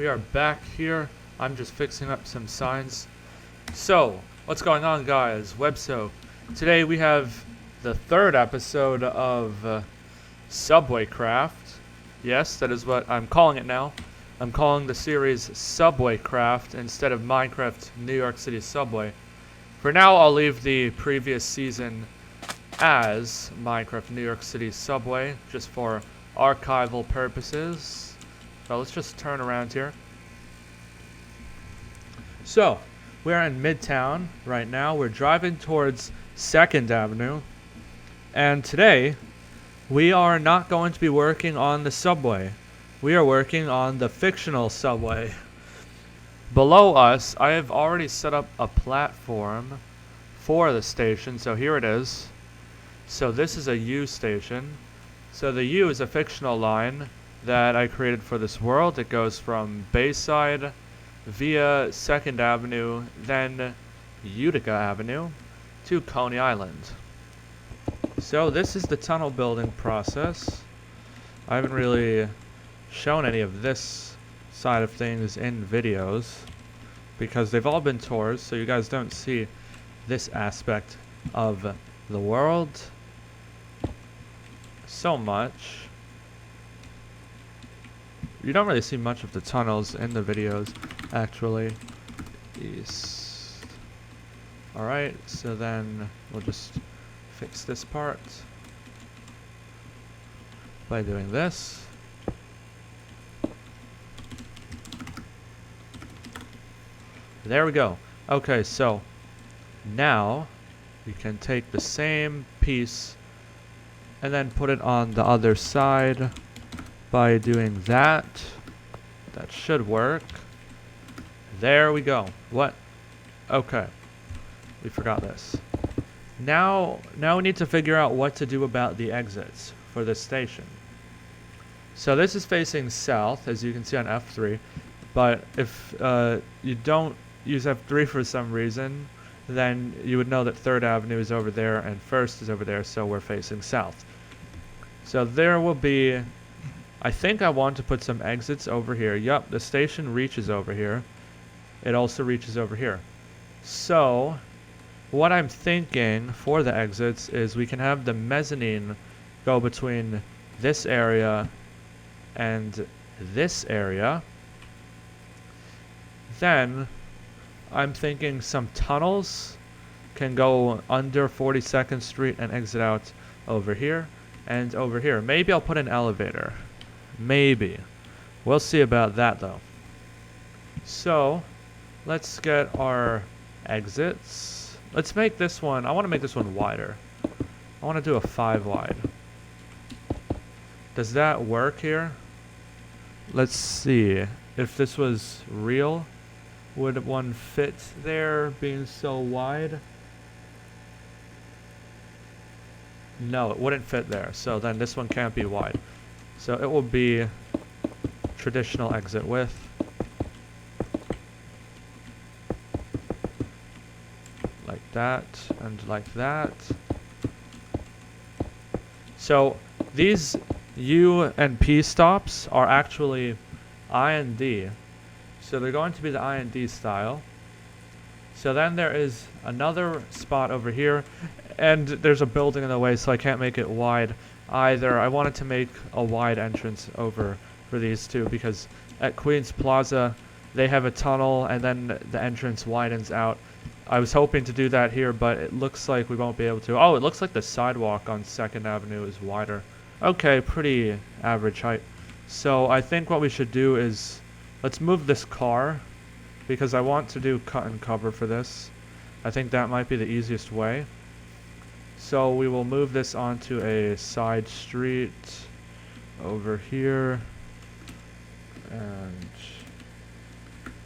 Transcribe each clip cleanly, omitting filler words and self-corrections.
we are back here. I'm just fixing up some signs. So, what's going on, guys? Webso. Today we have the third episode of Subway Craft. Yes, that is what I'm calling it now. I'm calling the series Subway Craft instead of Minecraft New York City Subway. For now, I'll leave the previous season as Minecraft New York City Subway, just for archival purposes. So let's just turn around here. So, we're in Midtown right now. We're driving towards 2nd Avenue. And today, we are not going to be working on the subway. We are working on the fictional subway. Below us, I have already set up a platform for the station. So here it is. So this is a U station. So the U is a fictional line that I created for this world. It goes from Bayside via 2nd Avenue, then Utica Avenue to Coney Island. So this is the tunnel building process. I haven't really shown any of this side of things in videos because they've all been tours, so you guys don't see this aspect of the world so much. You don't really see much of the tunnels in the videos, actually. East. Alright, so then we'll just fix this part by doing this. There we go. Okay, so now we can take the same piece and then put it on the other side by doing that. That should work. There we go. What? Okay. We forgot this. Now we need to figure out what to do about the exits for this station. So this is facing south, as you can see on F3. But if you don't use F3 for some reason, then you would know that 3rd Avenue is over there and 1st is over there, so we're facing south. So there will be, I think I want to put some exits over here. Yup, the station reaches over here. It also reaches over here. So what I'm thinking for the exits is we can have the mezzanine go between this area and this area. Then I'm thinking some tunnels can go under 42nd Street and exit out over here and over here. Maybe I'll put an elevator. Maybe. We'll see about that though. So let's get our exits. Let's make this one, I want to make this one wider. I want to do a 5 wide. Does that work here? Let's see. If this was real, would one fit there being so wide? No, it wouldn't fit there. So then this one can't be wide. So it will be traditional exit width. Like that and like that. So these U and P stops are actually I and D. So they're going to be the I and D style. So then there is another spot over here, and there's a building in the way, so I can't make it wide either. I wanted to make a wide entrance over for these two because at Queens Plaza they have a tunnel and then the entrance widens out. I was hoping to do that here, but it looks like we won't be able to. Oh, it looks like the sidewalk on 2nd Avenue is wider. Okay, pretty average height. So I think what we should do is let's move this car because I want to do cut and cover for this. I think that might be the easiest way. So we will move this onto a side street over here and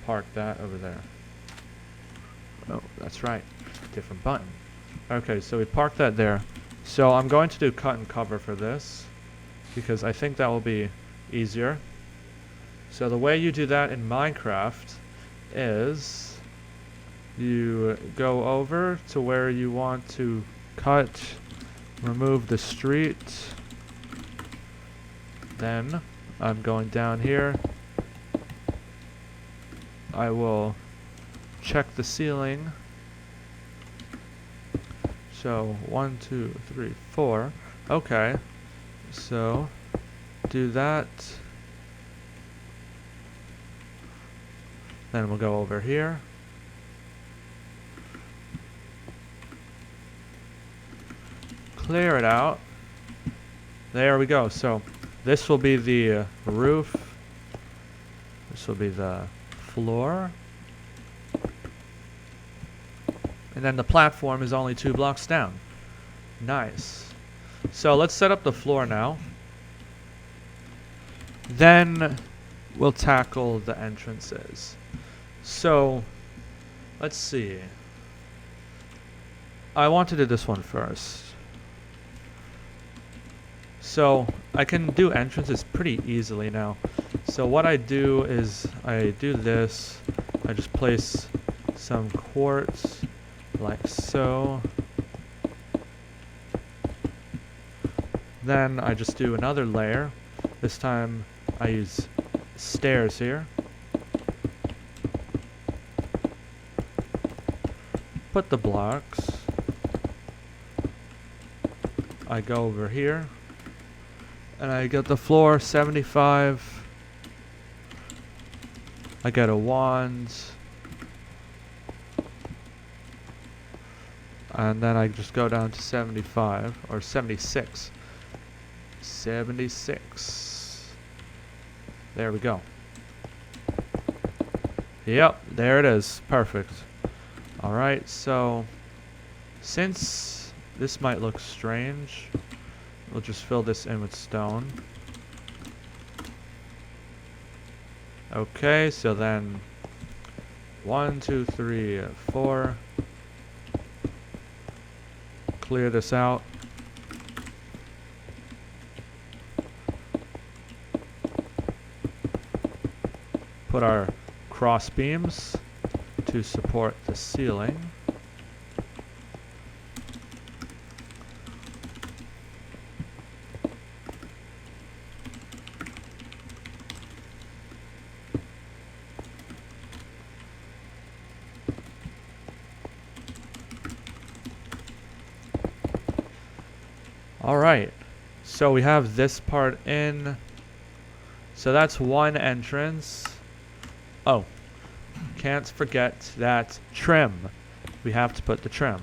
park that over there. Oh, that's right. Different button. Okay, so we parked that there. So I'm going to do cut and cover for this because I think that will be easier. So the way you do that in Minecraft is you go over to where you want to cut, remove the street, then I'm going down here I will check the ceiling. So 1, 2, 3, 4. Okay. So do that. Then we'll go over here. Clear it out. There we go. So this will be the roof. This will be the floor. And then the platform is only 2 blocks down. Nice. So let's set up the floor now. Then we'll tackle the entrances. So let's see. I want to do this one first. So I can do entrances pretty easily now. So what I do is I do this. I just place some quartz like so. Then I just do another layer. This time I use stairs here. Put the blocks. I go over here. And I get the floor 75. I get a wand. And then I just go down to 75 or 76. 76. There we go. Yep, there it is. Perfect. Alright, so since this might look strange, we'll just fill this in with stone. Okay, so then 1, 2, 3, 4. Clear this out. Put our cross beams to support the ceiling. Alright, so we have this part in. So that's one entrance. Oh, can't forget that trim. We have to put the trim.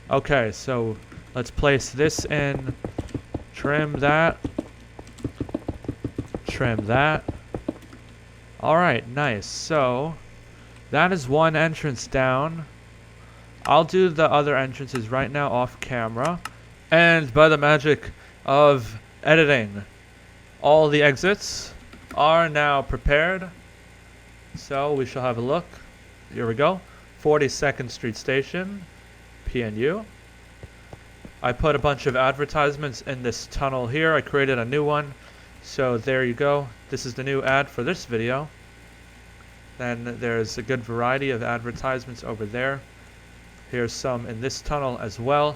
Okay, so let's place this in. Trim that. Trim that. Alright, nice. So that is one entrance down. I'll do the other entrances right now off camera. And by the magic of editing, all the exits are now prepared. So we shall have a look. Here we go. 42nd Street Station, PNU. I put a bunch of advertisements in this tunnel here. I created a new one. So there you go. This is the new ad for this video. Then there's a good variety of advertisements over there. Here's some in this tunnel as well.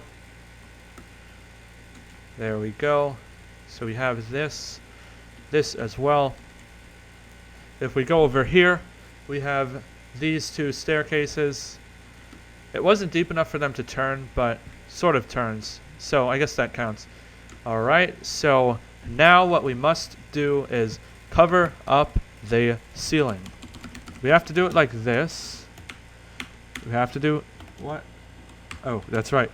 There we go. So we have this as well. If we go over here, we have these two staircases. It wasn't deep enough for them to turn, but sort of turns. So I guess that counts. Alright, so now what we must do is cover up the ceiling. We have to do it like this. We have to do... What? Oh, that's right.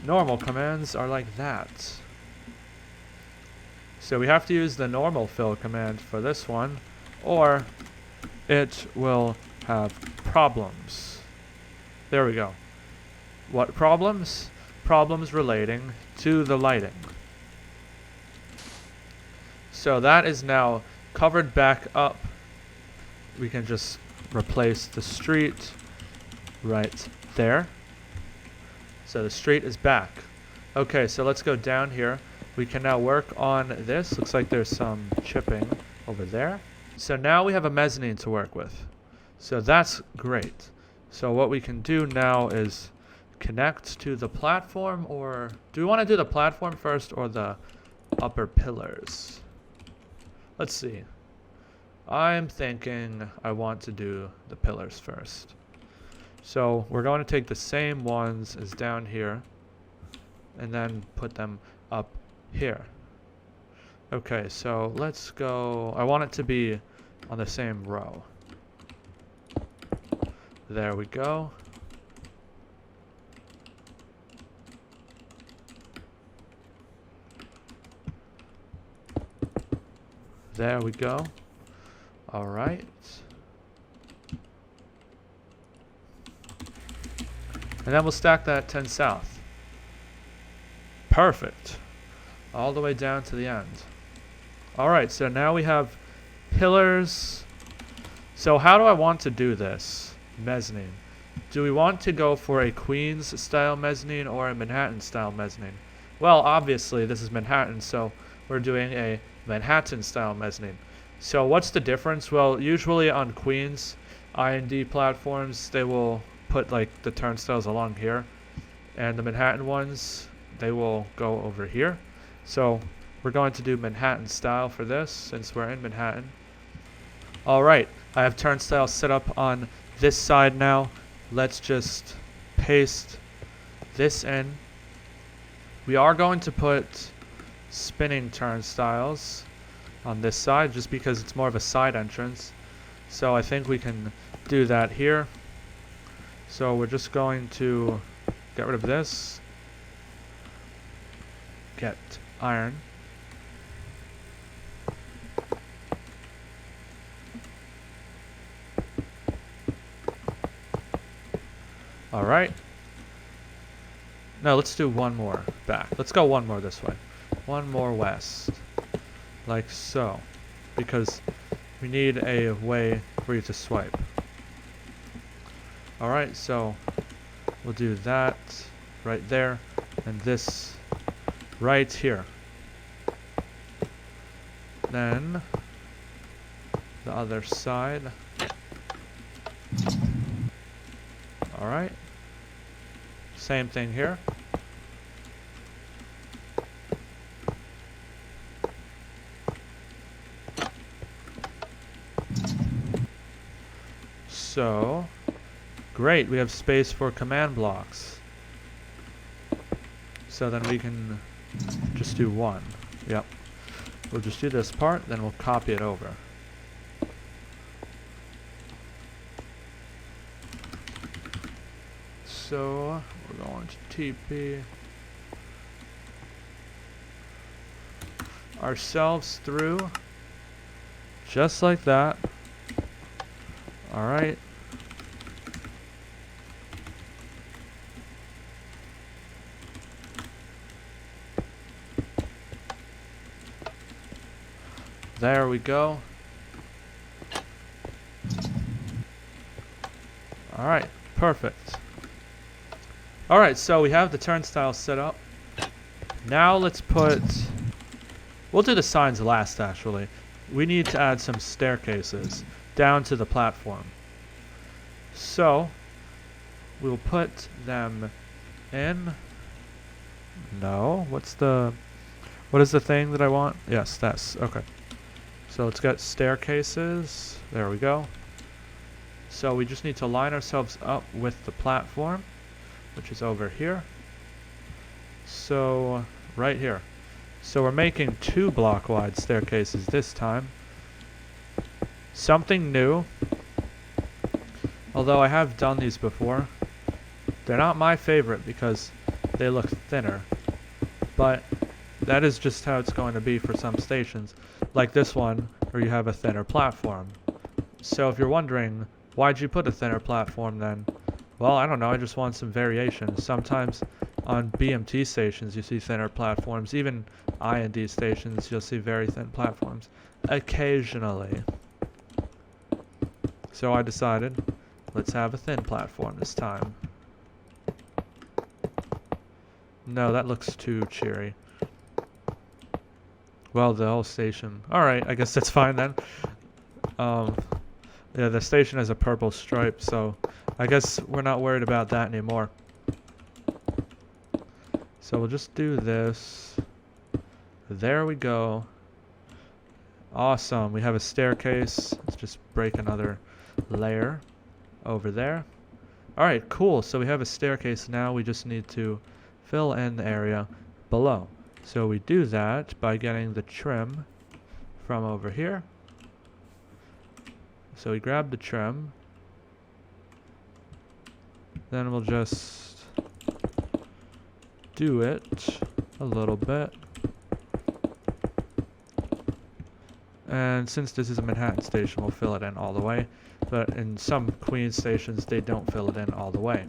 Normal commands are like that. So we have to use the normal fill command for this one, or it will have problems. There we go. What problems? Problems relating to the lighting. So that is now covered back up. We can just replace the street right there. So the street is back. Okay, so let's go down here. We can now work on this. Looks like there's some chipping over there. So now we have a mezzanine to work with. So that's great. So what we can do now is connect to the platform, or do we want to do the platform first or the upper pillars? Let's see. I'm thinking I want to do the pillars first. So we're going to take the same ones as down here and then put them up here. Okay, so let's go. I want it to be on the same row. There we go. There we go. All right. And then we'll stack that 10 south. Perfect. All the way down to the end. All right, so now we have pillars. So how do I want to do this mezzanine? Do we want to go for a Queens style mezzanine or a Manhattan style mezzanine? Well, obviously this is Manhattan, so we're doing a Manhattan style mezzanine. So what's the difference? Well, usually on Queens I&D platforms, they will put like the turnstiles along here, and the Manhattan ones, they will go over here. So we're going to do Manhattan style for this since we're in Manhattan. Alright, I have turnstiles set up on this side now. Let's just paste this in. We are going to put spinning turnstiles on this side just because it's more of a side entrance. So I think we can do that here. So we're just going to get rid of this. Get iron. Alright. Now let's do one more back. Let's go one more this way. One more west. Like so. Because we need a way for you to swipe. Alright, so we'll do that right there. And this right here. Then the other side. Alright. Same thing here. So, great, we have space for command blocks. So then we can just do one. Yep. We'll just do this part, then we'll copy it over. So, we're going to TP ourselves through, just like that. Alright. There we go. Alright, perfect. Alright, so we have the turnstile set up. Now let's put... We'll do the signs last, actually. We need to add some staircases down to the platform. So, we'll put them in... No, what is the thing that I want? Yes, that's, okay. So let's get staircases. There we go. So we just need to line ourselves up with the platform, which is over here. So, right here. So we're making 2 block wide staircases this time. Something new. Although I have done these before. They're not my favorite because they look thinner. But that is just how it's going to be for some stations. Like this one, where you have a thinner platform. So if you're wondering, why'd you put a thinner platform then? Well, I don't know, I just want some variation. Sometimes on BMT stations you see thinner platforms. Even I&D stations you'll see very thin platforms. Occasionally. So I decided, let's have a thin platform this time. No, that looks too cheery. Well, the whole station. Alright, I guess that's fine then. Yeah, the station has a purple stripe, so I guess we're not worried about that anymore. So we'll just do this. There we go. Awesome. We have a staircase. Let's just break another layer over there. Alright, cool. So we have a staircase now. We just need to fill in the area below. So we do that by getting the trim from over here. So we grab the trim. Then we'll just do it a little bit. And since this is a Manhattan station, we'll fill it in all the way. But in some Queens stations, they don't fill it in all the way.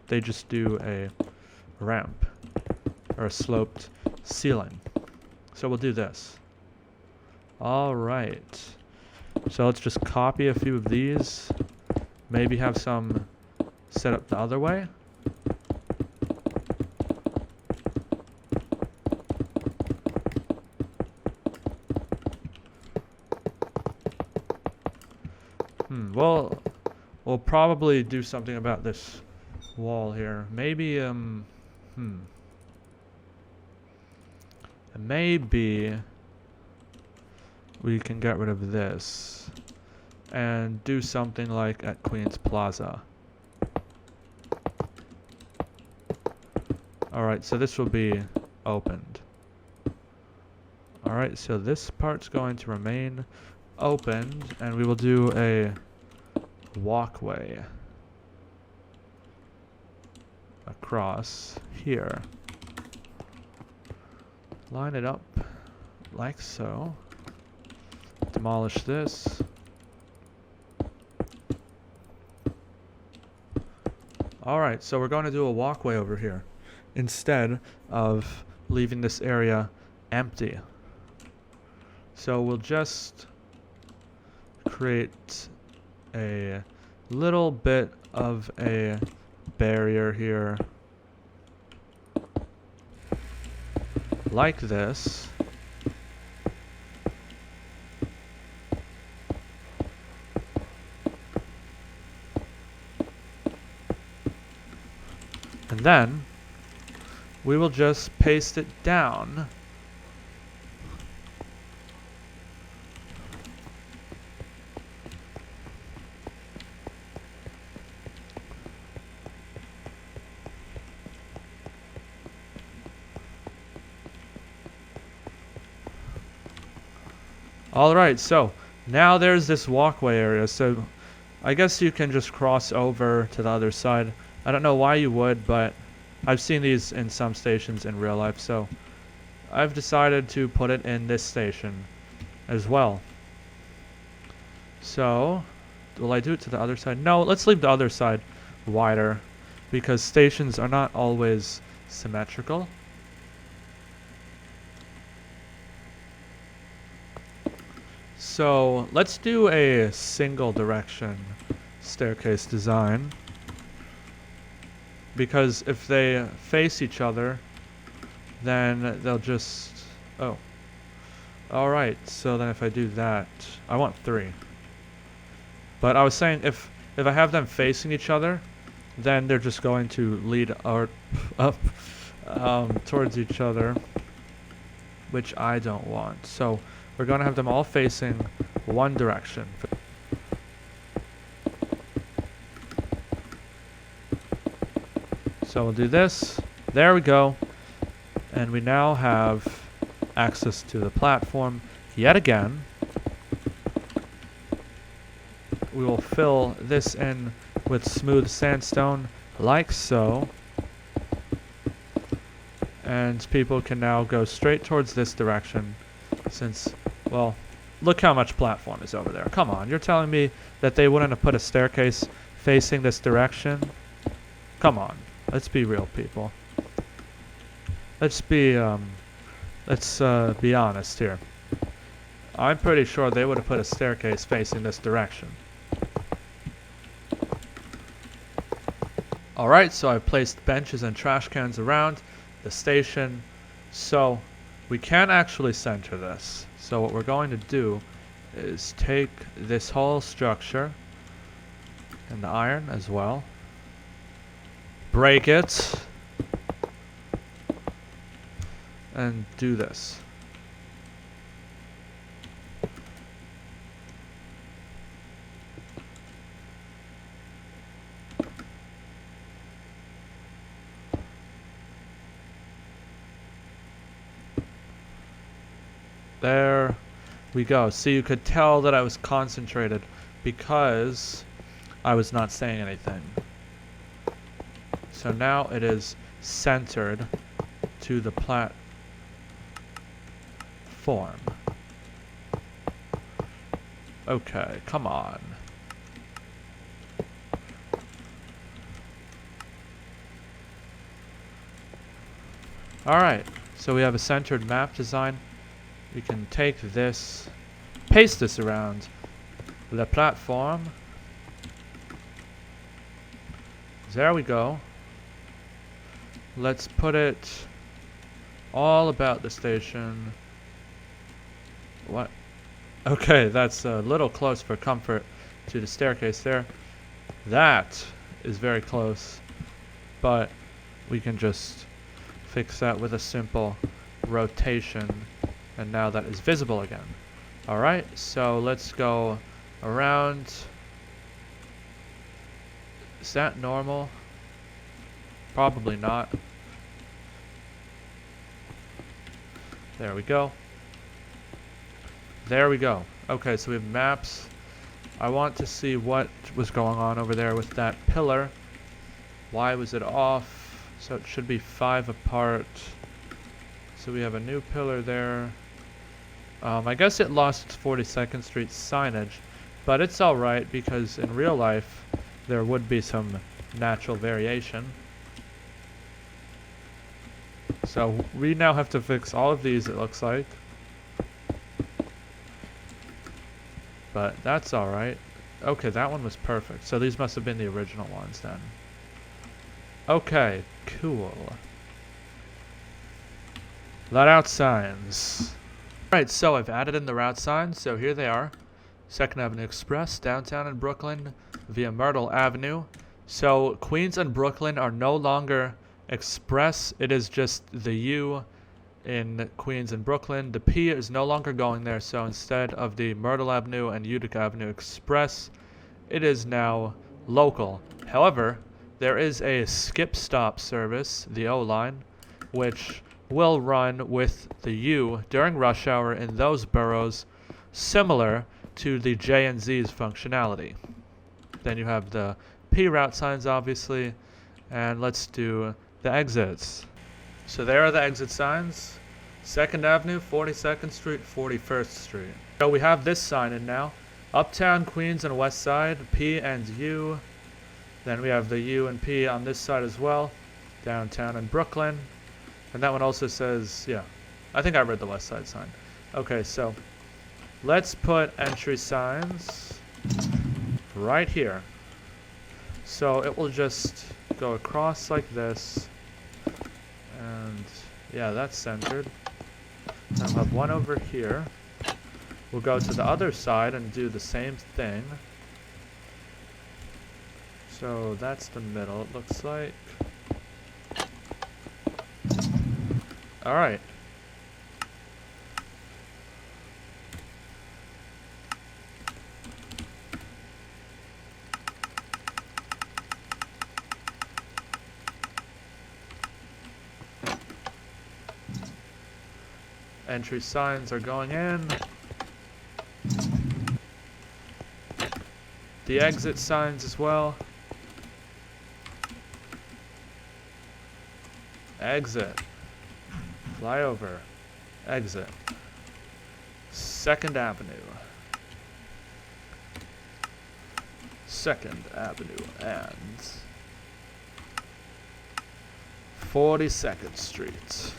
They just do a ramp or a sloped ceiling. So we'll do this. Alright. So let's just copy a few of these. Maybe have some set up the other way. Well, we'll probably do something about this wall here. Maybe, maybe we can get rid of this and do something like at Queens Plaza. Alright, so this will be opened. Alright, so this part's going to remain opened, and we will do a walkway across here. Line it up like so. Demolish this. Alright, so we're going to do a walkway over here instead of leaving this area empty. So we'll just create a little bit of a barrier here like this. And then we will just paste it down. Alright, so now there's this walkway area, so I guess you can just cross over to the other side. I don't know why you would, but I've seen these in some stations in real life, so I've decided to put it in this station as well. So, will I do it to the other side? No, let's leave the other side wider, because stations are not always symmetrical. So let's do a single direction staircase design, because if they face each other, then they'll just, oh, alright, so then if I do that, I want 3. But I was saying if I have them facing each other, then they're just going to lead up towards each other, which I don't want. So we're going to have them all facing one direction. So we'll do this. There we go. And we now have access to the platform yet again. We will fill this in with smooth sandstone like so. And people can now go straight towards this direction since, well, look how much platform is over there. Come on, you're telling me that they wouldn't have put a staircase facing this direction? Come on, let's be real, people. Let's be honest here. I'm pretty sure they would have put a staircase facing this direction. Alright, so I've placed benches and trash cans around the station, so we can actually center this. So what we're going to do is take this whole structure and the iron as well, break it, and do this. There we go. So you could tell that I was concentrated because I was not saying anything. So now it is centered to the platform. Okay, come on. Alright, so we have a centered map design. We can take this, paste this around the platform. There we go. Let's put it all about the station. What? Okay, that's a little close for comfort to the staircase there. That is very close, but we can just fix that with a simple rotation, and now that is visible again. Alright, so let's go around. Is that normal? Probably not. There we go. There we go. Okay, so we have maps. I want to see what was going on over there with that pillar. Why was it off? So it should be 5 apart. So we have a new pillar there. I guess it lost its 42nd Street signage, but it's alright because in real life there would be some natural variation. So we now have to fix all of these, it looks like. But that's alright. Okay, that one was perfect. So these must have been the original ones then. Okay, cool. Let out signs. Alright, so I've added in the route signs, so here they are. 2nd Avenue Express, downtown in Brooklyn, via Myrtle Avenue. So Queens and Brooklyn are no longer express, it is just the U in Queens and Brooklyn. The P is no longer going there, so instead of the Myrtle Avenue and Utica Avenue Express, it is now local. However, there is a skip stop service, the O line, which will run with the U during rush hour in those boroughs, similar to the J and Z's functionality. Then you have the P route signs, obviously, and let's do the exits. So there are the exit signs. 2nd Avenue, 42nd Street, 41st Street. So we have this sign in now. Uptown, Queens, and West Side, P and U. Then we have the U and P on this side as well. Downtown and Brooklyn. And that one also says, yeah, I think I read the West Side sign. Okay, so let's put entry signs right here. So it will just go across like this. And yeah, that's centered. I'll have one over here. We'll go to the other side and do the same thing. So that's the middle, it looks like. Alright. Entry signs are going in. The exit signs as well. Exit. Flyover. Exit. 2nd Avenue. 2nd Avenue and 42nd Street.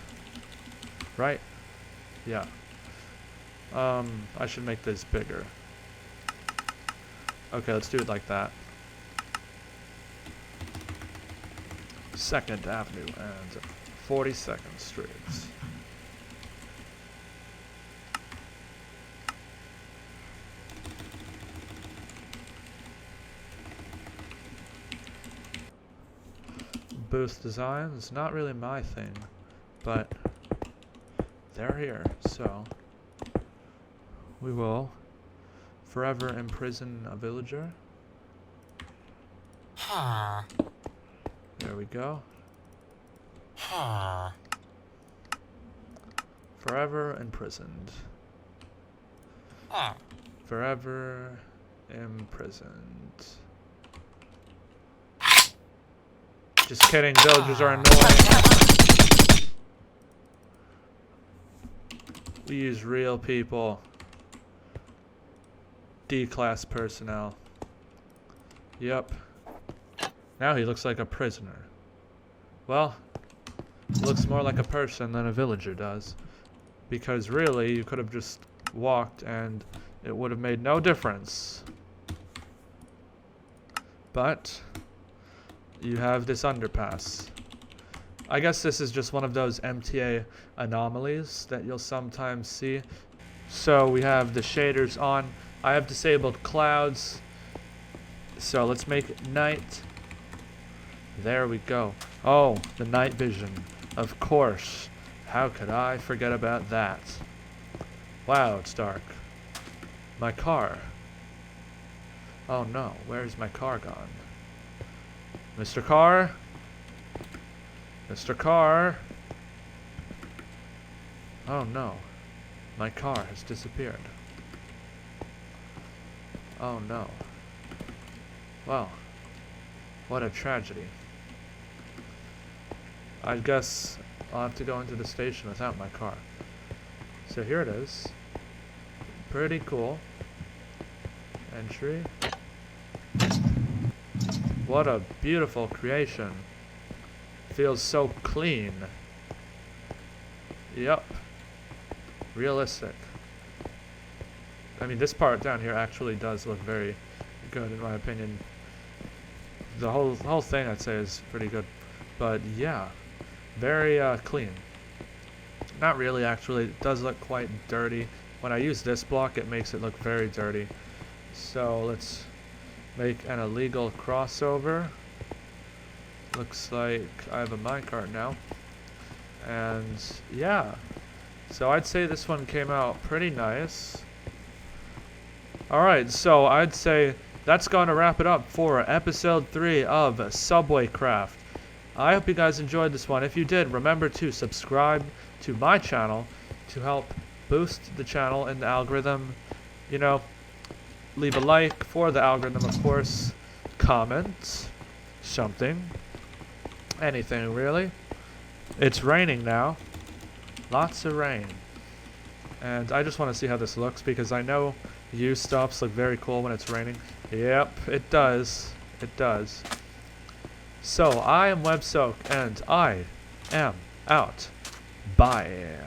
Right? Yeah. I should make this bigger. Okay, let's do it like that. 2nd Avenue and 42nd Street. Booth design is not really my thing, but they're here, so we will forever imprison a villager. There we go. Forever imprisoned. Forever imprisoned. Just kidding, villagers are annoying. We use real people. D-class personnel. Yep. Now he looks like a prisoner. Well, looks more like a person than a villager does. Because really, you could have just walked and it would have made no difference. But you have this underpass. I guess this is just one of those MTA anomalies that you'll sometimes see. So we have the shaders on. I have disabled clouds. So let's make it night. There we go. Oh, the night vision. Of course. How could I forget about that? Wow, it's dark. My car. Oh no, where's my car gone? Mr. Car? Mr. Car? Oh no. My car has disappeared. Oh no. Well, what a tragedy. I guess I'll have to go into the station without my car. So here it is. Pretty cool. Entry. What a beautiful creation. Feels so clean. Yep. Realistic. I mean, this part down here actually does look very good in my opinion. The whole thing I'd say is pretty good. But yeah, very clean. Not really actually, it does look quite dirty. When I use this block it makes it look very dirty. So let's make an illegal crossover. Looks like I have a minecart now. And yeah, so I'd say this one came out pretty nice. Alright, so I'd say that's going to wrap it up for episode 3 of Subway Craft. I hope you guys enjoyed this one. If you did, remember to subscribe to my channel to help boost the channel in the algorithm. You know, leave a like for the algorithm, of course. Comment something. Anything, really. It's raining now. Lots of rain. And I just want to see how this looks because I know U-stops look very cool when it's raining. Yep, it does. It does. So, I am WebSoak, and I am out. Bye.